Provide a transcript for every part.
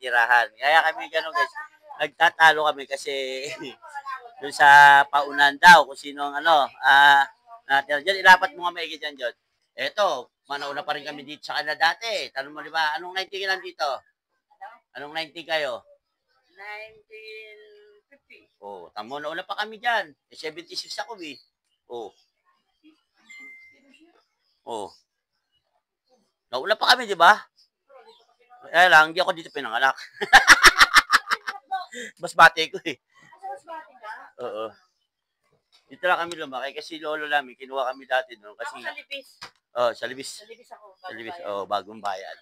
tinitirahan. Kaya kami gano'n guys, nagtatalo kami kasi doon sa paunan daw kung sino ang natira. Diyan, ilapat mo nga maigi dyan, John. Eto, manauna pa rin kami dito sa kanila dati. Tanong mo, di ba, anong 90 ka nandito? Anong 90 kayo? 1950. Oh, tamo, nauna pa kami dyan. 76 ako eh. Oh. Oh. Nauna pa kami, di ba? Eh lang, hindi ako dito pinanganak. Mas bate ko eh. Oo. Dito lang kami lumaki kasi lolo namin, kinuha kami dati doon. Kasi, Ako sa Libis. oh, sa Libis. Sa Libis ako. Sa Libis, oh, bagong bayan.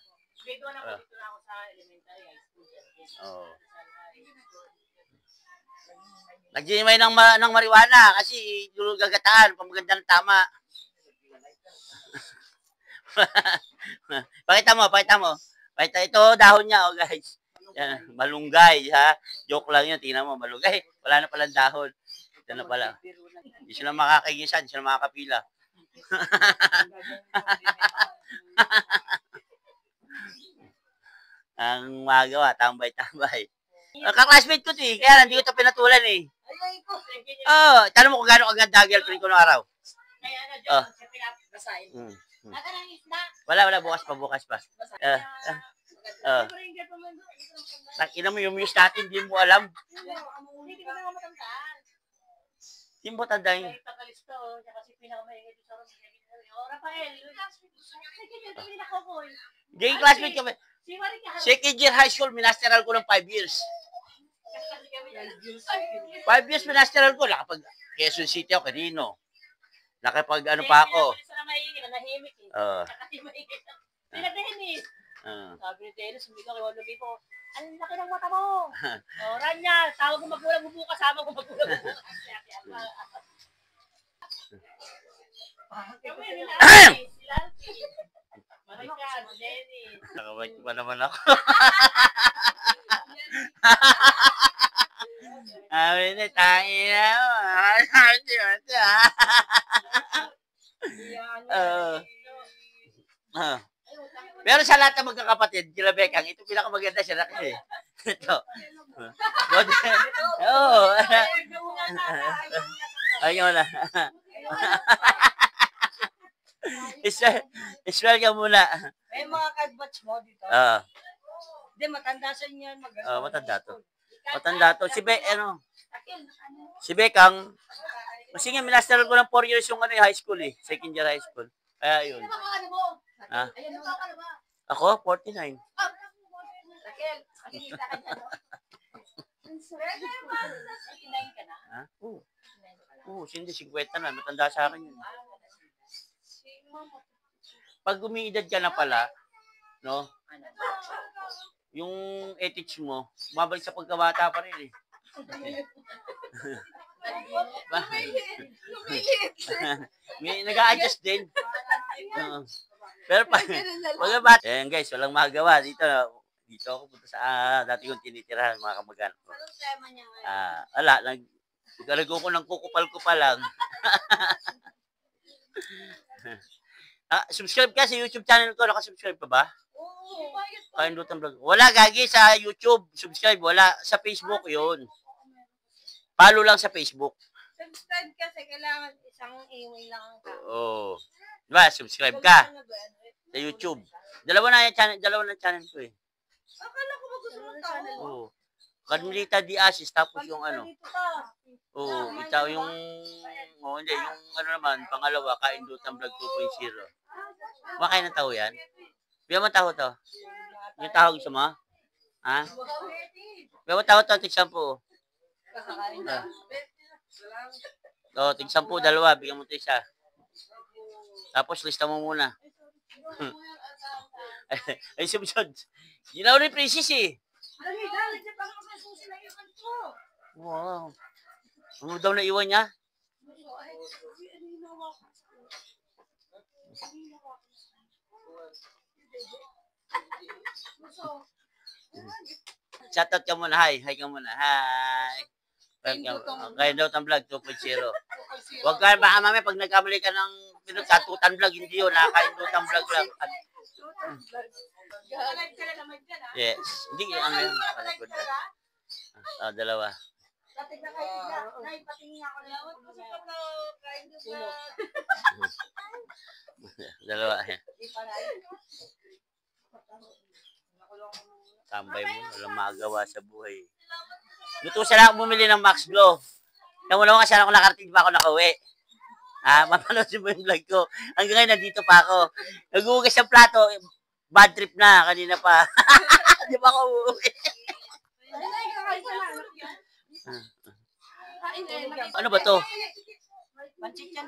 Grade 1 ako, dito na ako sa elementary high school. Oh. Nag-GMI ng marijuana kasi yung gagataan, pamaganda ng tama. Pakita mo. Pakita ito, dahon niya, oh guys. Yan, malunggay, ha? Joke lang yun, tingnan mo, malunggay. Wala na palang dahon. Ito na pala. Hindi sila makakagisan, hindi sila makakapila. Ang magawa, tambay-tambay. Kaklasmate ko to eh, kaya hindi ko ito pinatulan eh. Oh, tanong mo kung gano'ng agad girlfriend ko noong araw. Kaya na, John, siya pinabasahin. Aga ng isda. Wala, bukas pa. Ina mo yung muse natin, hindi mo alam. Hindi ko na matandaan. Hindi mo tandaan yun. Takalisto, kasi pinakamaingay sa room. Rafael, pinakakoy. Gay classmate kami. Second year high school, minasteral ko ng 5 years. 5 years minasteral ko. Nakapag Quezon City ako, Quirino. Nakapag ano pa ako. Nahimik eh. Pinagdahin eh. Sabi ni Dennis, hindi ka kay Walo Bipo. Ang laki ng mata mo. Ranya, tawag mo magulang mo bukas, sama ko magulang mo bukas. Kami, Marikan, Dennis. Nakabait pa naman ako. Sabi na, tayo na. Pero sa lahat ng magkakapatid, sila Bekang, ito pinakamaganda siya laki eh. Ito. Oo. Ayun na. Israel ka muna. May mga kadbatch mo dito. Hindi, matanda sa inyo. Matanda to. Matanda to. Si Bekang, kasi nga minasteral ko ng 4 years yung high school eh. Second year high school. Kaya yun. Ako? 49. Raquel, makikita ka dyan, no? 49 ka na? Oo, hindi, 50 na. Matanda sa akin yun. Pag umiidad ka na pala, no? Yung ethics mo, mabalik sa pagkabata pa rin eh. Nag-a-adjust din. Pero ayan guys, walang magawa. Dito ako punta sa dati kong tinitirahan, mga kamag-anak ko. Anong tema niya ngayon? Wala, nagkalago ko ng kukupal-kupal lang. Subscribe ka sa YouTube channel ko. Nakasubscribe pa ba? Oo. Kaindutan vlog. Wala, gagi sa YouTube. Subscribe, wala. Sa Facebook yun. Follow lang sa Facebook. Subscribe kasi kailangan isang email lang ang tao. Oo. Diba, subscribe ka sa YouTube. Dalawa na channel ko eh. Akala ko gusto mo channel mo. Oo. Carmelita Diasis, tapos yung Oo, itaw yung hindi, yung naman, pangalawa, Kaindutan Vlog 2.0. Makain ng taho yan? Biya mo taho to? Yung taho gusto mo? Ha? Biya mo taho to, tig-10. Tig-10, dalawa, bigyan mo ito isa. Tapos lista mo muna. Ay, subsod. Ginaw ni Princess eh. Wow. Ano daw na iwan niya? Shoutout ka muna. Hi ka muna. Hi. Kaindutan Vlog 2.0. Huwag ka, baka mamaya pag nagkamali ka ng pinagkatutan vlog, hindi yun. Kaindutan Vlog lang. Live ka na naman dyan, ha? Yes. Hindi, ano yun. Nakalikod na. Dalawa. Dating na kayo na. Nay, patingin ako na. Lawat mo sa pato. Kain nyo ba? Dalawa. Di pa rin. Tambay mo. Walang magawa sa buhay. Luto sana ako bumili ng Max Glow. Kaya mo naman kasi ako nakarating pa ako nakauwi. Mapanood mo yung vlog ko. Hanggang ngayon, nandito pa ako. Nag-uugas ng plato. Bad trip na. Kanina pa. Di ba ako uuwi? Ano ba to? Pancit yan.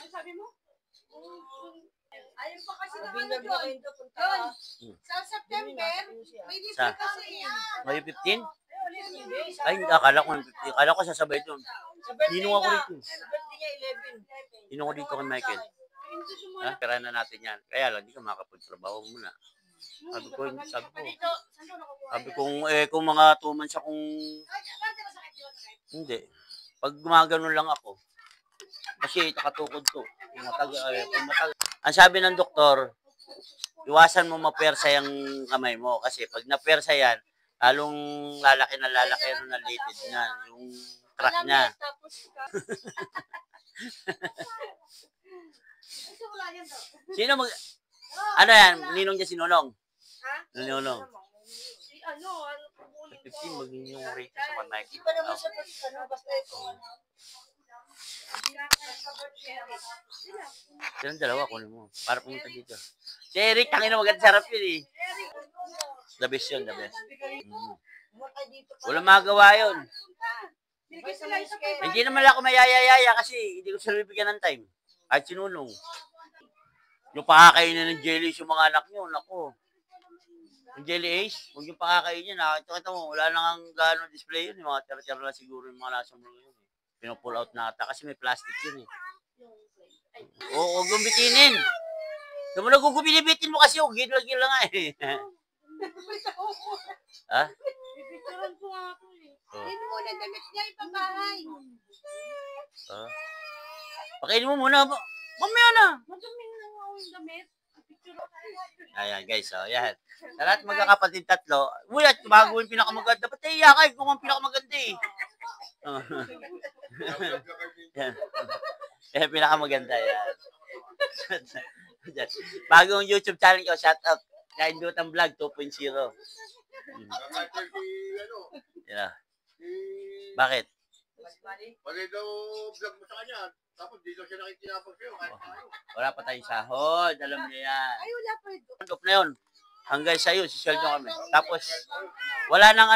Sabi mo? Ayun pa kasi naman doon. Sa September, may libre kasi yan. May 15? Ay, akala ko 15. Akala ko sasabay doon. Ninong ako rito. Birthday niya 11. Ninong ko dito kay Michael. Pera na natin yan. Kaya lang, di ka makapagtrabaho muna. Sabi ko, kung mga 2 months akong... Hindi. Pag gumagano lang ako, kasi nakatukod to. Ang sabi ng doktor, iwasan mo mapersa yung kamay mo. Kasi pag napersa yan, lalong lalaki na related na. Yung crack niya. Sino mag... Ano yan? Ninong niya sinunong? Ha? Ninong. Si ano, 15, maging yung rate sa panay. Di pa naman siya basta ito. Silang dalawa, kunin mo. Para pumunta dito. Si Eric, tangin na maganda sarap yun eh. The best yun, the best. Walang magawa yun. Hindi naman ako mayayayaya kasi hindi ko sila bibigyan ng time. Kahit sinulong. Yung pakakainin ng jelly yung mga anak nyo, nako. Yung jelly ace, huwag yung pakakainin yun. Nakita mo, wala nang gano'ng display yun. Yung mga tira-tira lang siguro yung mga nasa mga yun. Pinupull out na ata kasi may plastic yun eh. Oo, huwag gumbitinin. Kung mo nagugubinibitin mo kasi, huwag gila-gila nga eh. Ha? Pipicturan ko nga ako eh. Hindi mo na damit niya ipabahay. Pakainin mo muna. Mamaya na. Maduming na nga yung damit. Ayan guys, ayan. Sa lahat magkakapatid tatlo, at bago yung pinakamaganda. Ba't iiyakay kung ang pinakamaganda eh? Yan, pinakamaganda yan. Bagong YouTube channel ko, shout out. Kaindutan Vlog 2.0. Yeah. Bakit? Pwede daw vlog mo sa kanya. Tapos dito siya nakikinapag sa'yo. Wala pa tayong sahod. Alam niya yan. Ay, wala pa ito. Top na yun. Hanggang sa'yo, sisweldo kami. Tapos, wala nang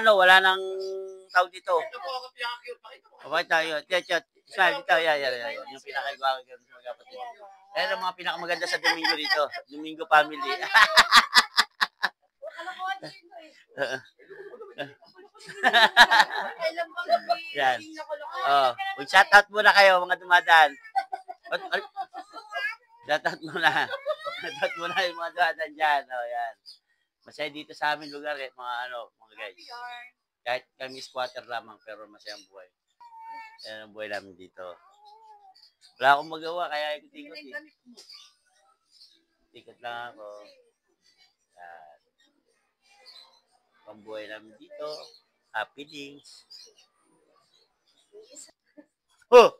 tawag dito. Ito po ako pinaka-cute. Pakita mo. Bakit tayo? Chat. Smile dito. Yan. Yung pinakagawa ko sa magkapatid. Yan ang mga pinakamaganda sa Domingo dito. Domingo family. Yan. Mag-shoutout muna kayo mga dumadaan. Shoutout muna. Shoutout muna yung mga dumadaan dyan. Yan. Masaya dito sa amin lugar eh, mga guys. Kahit kami squatter lamang pero masayang buhay. Yan ang buhay namin dito. Wala akong magawa kaya ikot-ikot eh. Ikot lang ako. Yan. Pambuhay namin dito. Happy things. Oh!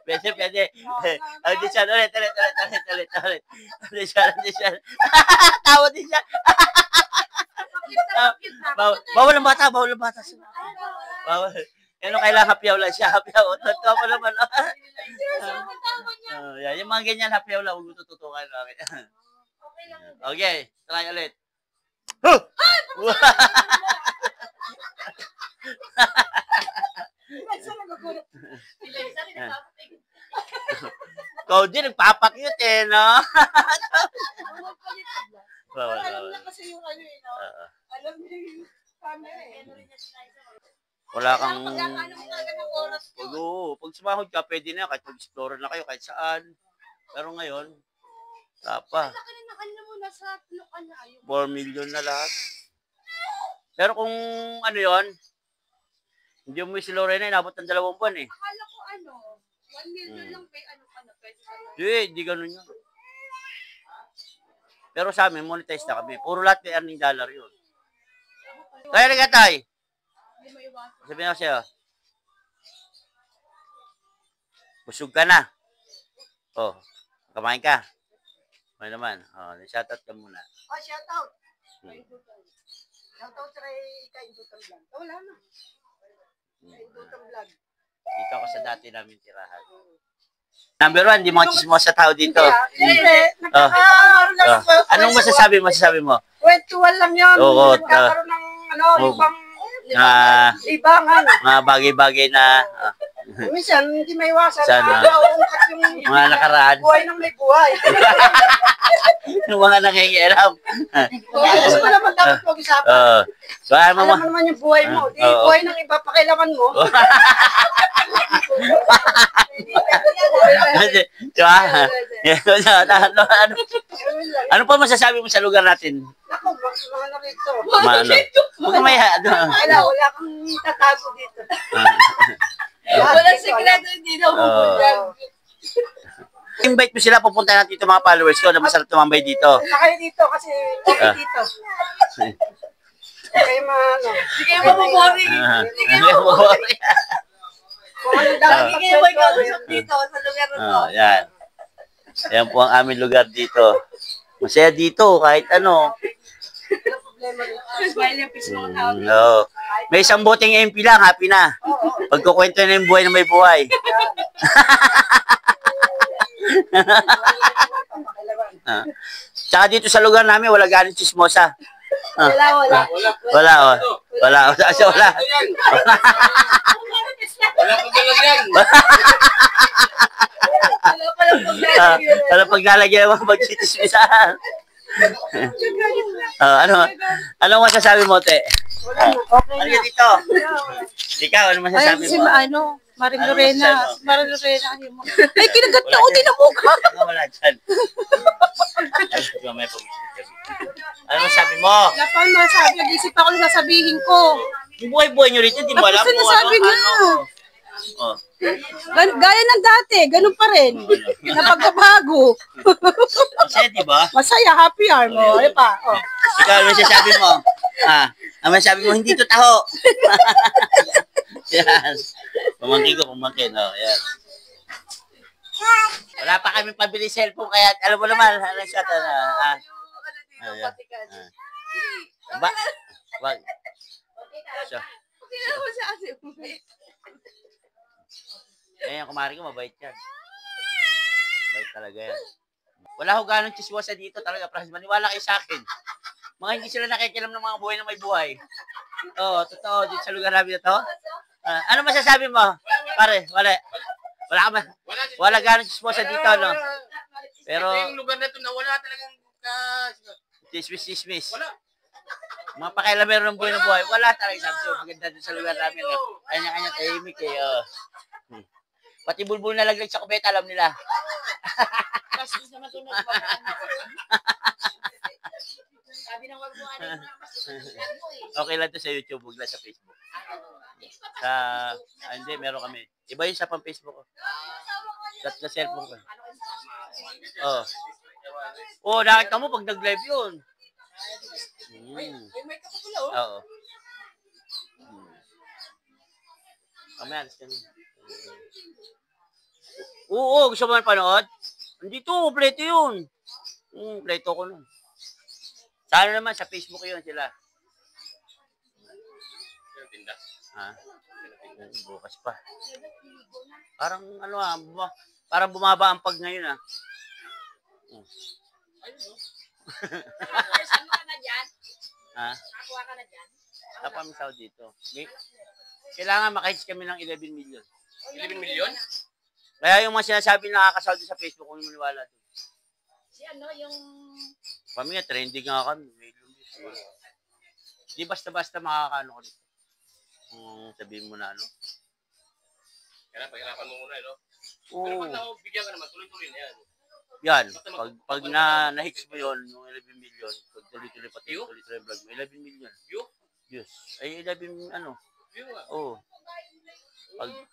Pwede. Audition ulit. Audition. Tawa din siya. Bawal ang bata. Bawal. Ano kailangan hapyaw lang siya. Hapyaw. Totoo pa naman. Yung mga ganyan hapyaw lang. Huwag mo tututukan. Okay. Try ulit. Ikaw din, nagpapakyut eh, no? Alam na kasi yung ano eh, no? Alam niyo yung camera eh. Wala kang... Pag sumahod ka, pwede na. Kahit mag-explore na kayo, kahit saan. Pero ngayon, tapa. 4 million na lahat. Pero kung ano yon, Hindi mo si Lorena, inabot ng 2 buwan eh. Akala ko 1 million lang pwede ka na. Hindi ganun yun. Pero sa amin, monetize na kami. Puro lahat may earning dollar yun. Kaya rin ka, tay. Hindi mo iwasan. Sabihin ako sa'yo. Busog ka na. Oh, kumain ka. May naman. Oh, shoutout ka muna. Oh, shout out. Hmm. Shout out kay Indutang Vlog. Oh, wala na. Kay Indutang Vlog. Dito ako sa dati namin tirahan. Number 1, di mga chismosa tao dito. Siyempre, Oh. lang po. Anong masasabi mo? Kwentuhan lang yun. Oo, Nagkakaroon ng Oo. ibang Ah, libangan. mga bagay-bagay na Minsan, hindi may iwasan. Sana. Nauungkat yung mga nakaraan. buhay ng may buhay. Yung mga nangingialam. Gusto ko naman dapat mag-usapan. So, ayaw mo Alam mo naman yung buhay mo. Di Oo. buhay ng iba, pakilaman mo. Diba? Ano pa masasabi mo sa lugar natin? Ako, mga narito. Maano? Huwag ka maya. Wala kang tatago dito. Walang sekreto, hindi na pupunyan. Invite mo sila, pupunta natin dito mga followers ko na masarap tumambay dito. Wala kayo dito kasi okay dito. Okay, ano. Hindi kayo mabuboring. Hindi kayo mabuboring. Kung ano dapat Lagi kayo may kausap dito sa lugar na to. Yan. Yan po ang aming lugar dito. Masaya dito kahit ano. Smile yung piso ng tao. No. May isang boteng MP lang, happy na. Pagkukwento na yung buhay na may buhay. Tsaka dito sa lugar namin, wala galing chismosa. wala. Wala, oh. Wala. Wala. Wala pang galagyan. Wala palang paglalagyan. Wala paglalagyan ng mga magsitismisahan. Ano masasabi mo, te? Okay Ano na. dito? Ikaw, ano masasabi mo? Maring Ano Lorena. masasabi mo? Maring Lorena. Ay, kinagat na ako din ang mukha. Wala dyan. May pag-isip kami. Ano masasabi mo? Wala pa masabi. Nag-isip ako ng sasabihin ko. Yung buhay-buhay nyo rito, di mo alam kung sinasabi nga. Oh. Gaya ng dati, ganun pa rin. Napagbabago. Masaya, di ba? Masaya, happy hour mo. Ano pa? Oh. Ikaw, ano masasabi mo? Ang masasabi mo, hindi to taho. Yan. Pumangkin. Oh, yan. Wala pa kami pabili cellphone, kaya alam mo naman, ano siya ito na. Ba? Wag. So, Okay na mo siya kasi. yung kumari ko, mabait yan. Mabait talaga yan. Wala ho ganong chismosa dito talaga, Francis. Maniwala kayo sa akin. Mga hindi sila nakikilam ng mga buhay na may buhay. Oo, totoo. Dito sa lugar namin na to. Ano masasabi mo? Pare, wala ganong chismosa dito, no? Pero, Yung lugar na ito na wala talagang dismiss. Wala. Mga pakialamero ng buhay na buhay, wala talaga sabi ko. Maganda dito sa lugar namin. No? Kanya-kanya tahimik eh. Pati bulbul na laglag sa kubeta, alam nila. Bastos naman ito na. Sabi ng wag mo ano yung mga bastos na mo eh. Okay lang to sa YouTube, huwag lang sa Facebook. Hindi, meron kami. Iba yun sa pang Facebook ko. Sa cellphone ko. Nakita mo pag nag-live yun. May kapapula oh. Oo. Mamaya, alas kami. Oo, gusto mo panood? Andito, kompleto yun. Kompleto ko nun. Sa ano naman, sa Facebook yun sila. Bukas pa. Parang parang bumaba ang pag ngayon Saan ka na dyan? Nakakuha ka na dyan? Tapos kami sa dito. Kailangan makahits kami ng 11 million. 11 million? Kaya yung mga sinasabi na nakakasal sa Facebook, kung maniwala doon. Si ano yung... Kami nga, trending nga kami. Di basta-basta makakaano ko dito. Sabihin mo na ano. Pahirapan mo muna, no? Oo. Pero pag bigyan ka naman, tuloy-tuloy na yan. Yan. Pag na-hits mo yun, yung 11 million, pag tuloy-tuloy pati, tuloy-tuloy vlog mo, 11 million. View? Yes. Ay, 11, ano? Yun nga. Oo.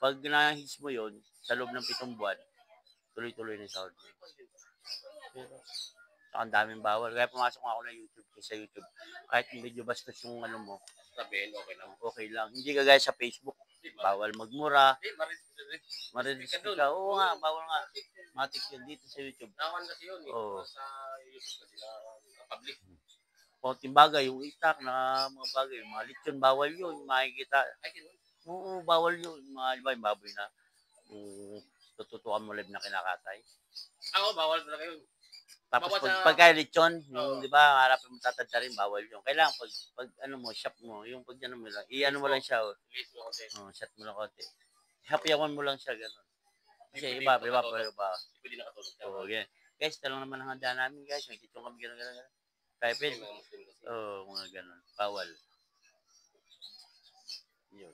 Pag na-hits mo yun, sa loob ng 7 buwan, tuloy-tuloy na yung sahod mo. Pero, ang daming bawal. Kaya pumasok ako na YouTube sa YouTube. Kahit medyo bastos yung ano mo, Sabihin, okay lang. okay lang. Hindi kagaya sa Facebook. Bawal magmura. Mariris ka. Oo nga, bawal nga. Matik yun dito sa YouTube. Nawan kasi yun eh. Oo. Sa YouTube kasi na public. Konting bagay, yung itak na mga bagay, mga lechon, bawal yun. Makikita. Ay, ganun. Oo, bawal yun. Mga, diba, yung baboy na tututukan mo live na kinakatay. Ako, bawal talaga yun. Tapos Bawal pag, sa- pagka lechon, Oo. yung, di ba, harapin mo tatadta rin, bawal yun. Kailangan pag ano mo, shop mo, yung pag ano mo lang, i-ano mo lang siya, Release mo konti. shot mo lang konti. Happyawan mo lang siya, gano'n. Kasi Hindi iba. pwede Pwede nakatulog siya. Oo, ganyan. Guys, ito lang naman ang handa namin, guys. Nagtitong kami gano'n. Kaya Kasi pwede. mga Muslim kasi. Mga gano'n. Bawal. Yun.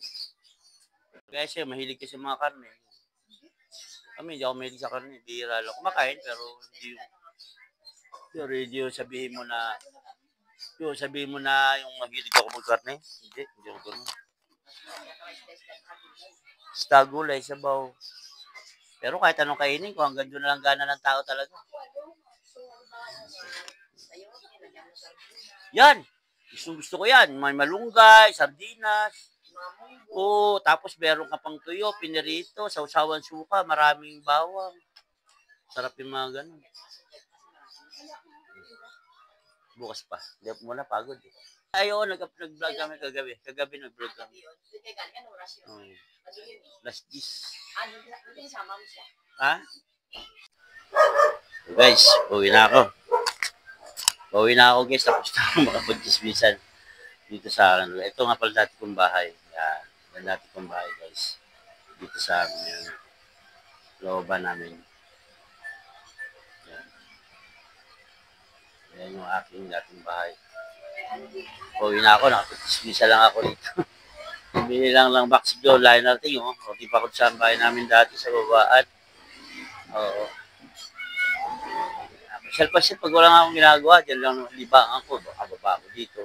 Guys, mahilig kasi mga karne. Kami, hindi ako mahilig sa karne. Bihira lang. Kumakain, pero hindi yung sabihin mo na yung mahilig ako magkarne. Hindi ako gano'n. Basta gulay, sabaw. Pero kahit anong kainin ko, hanggang doon na lang gana ng tao talaga. Yan! Gusto ko yan. May malunggay, sardinas. Oo, tapos meron ka pang tuyo, pinirito, sausawan suka, maraming bawang. Sarap yung mga ganun. Bukas pa. Hindi ako muna pagod eh. Ay, oo, nag-vlog kami kagabi. Kagabi nag-vlog kami. Last 10. Ha? So guys, uwi na ako. Uwi na ako guys, tapos na ako makapag-dismissan dito sa akin. Ito nga pala dati kong bahay. Yan. Yan dati kong bahay guys. Dito sa amin yung looban namin. Yan. Yan yung aking dating bahay. Uwi na ako, nakapag-dismissan lang ako dito. Bili lang box Joe, liner ting, oh. O, di pa ko sa bahay namin dati sa babaan. Oo. Pasyal-pasyal, pag wala nga akong ginagawa, dyan lang libangan ko, baka baba ako dito.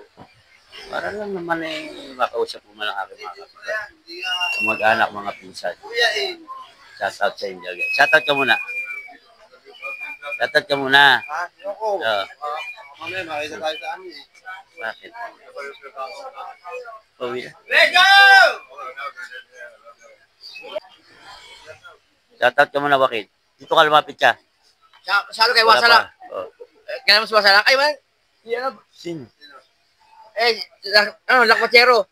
Para lang naman makausap ko man ang aking mga kapitbahay. Mag-anak, mga pinsan. Shoutout sa inyo. Shoutout ka muna. Shoutout ka muna. Yoko. Mamaya, makita tayo sa amin eh. Bakit? Uwi na. Let's go! Shoutout ka muna, Wakid. Dito ka lumapit ka. Salo kay Wala Wasala. pa. Oh. Kaya mas Wasala. Ay man, yan. Sino? Lakwachero.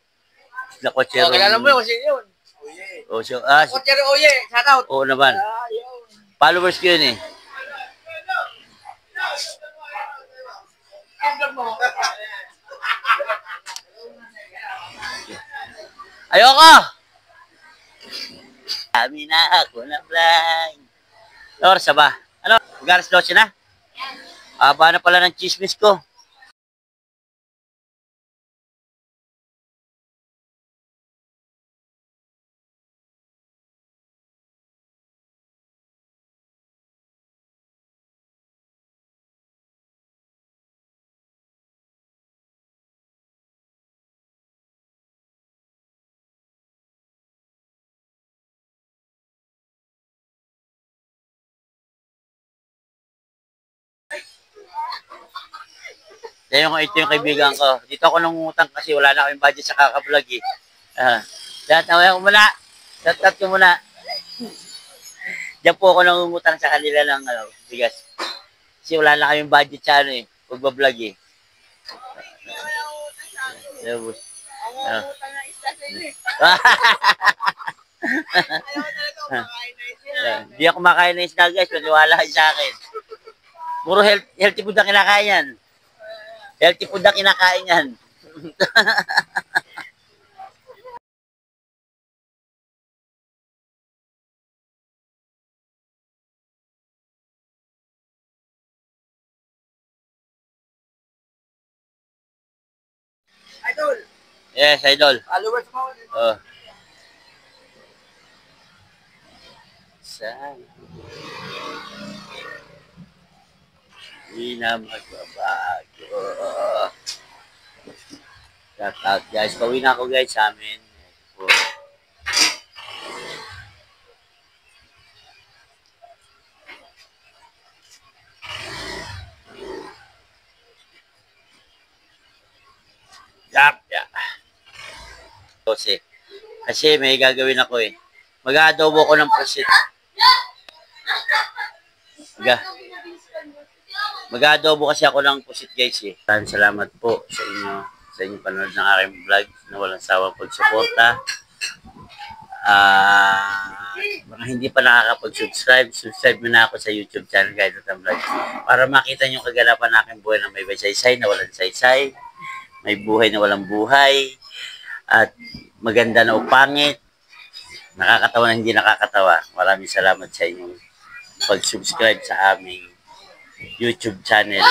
Lakwachero. Kilala mo yun kasi yun. Oh, so, Lakwachero, oye. Shout out. oo naman. Followers ko yun eh. Ayoko! Sabi na ako na blind. Oras na ba? Ano? Mag-aras 12 na? Aba na pala ng chismis ko. Ito yung kaibigan ko. Dito ako nangungutang kasi wala na kaming budget sa kaka-vlog eh. Tawag ko muna. Tatat ko muna. Diyan po ako nangungutang sa kanila ng bigas. Kasi wala na kaming budget sa ano eh. Pagbablog eh. Ang utang na isda sa inyo. Ayaw ko talaga kumakain na isda. Hindi ako makain ng isda guys. Maniwala kayo sa akin. Puro healthy food ang kinakain yan. Healthy food ang kinakain yan. Idol. Yes, idol. Followers mo. Oh. Sana. Hindi na magbabago. Shout out guys. Pauwi na ako guys sa amin. Po. mamaya. Kasi may gagawin ako eh. Mag-aadobo ko ng pusit. Mag-aadobo kasi ako ng pusit guys eh. Salamat po sa inyo. Sa inyong panonood ng aking vlog na walang sawang pagsuporta. Mga hindi pa nakakapag-subscribe, subscribe mo na ako sa YouTube channel Guy Dutang Vlog para makita nyo kaganapan ng aking buhay na may saysay na walang saysay, may buhay na walang buhay, at maganda na o pangit, nakakatawa na hindi nakakatawa. Maraming salamat sa inyong pag-subscribe sa aming YouTube channel.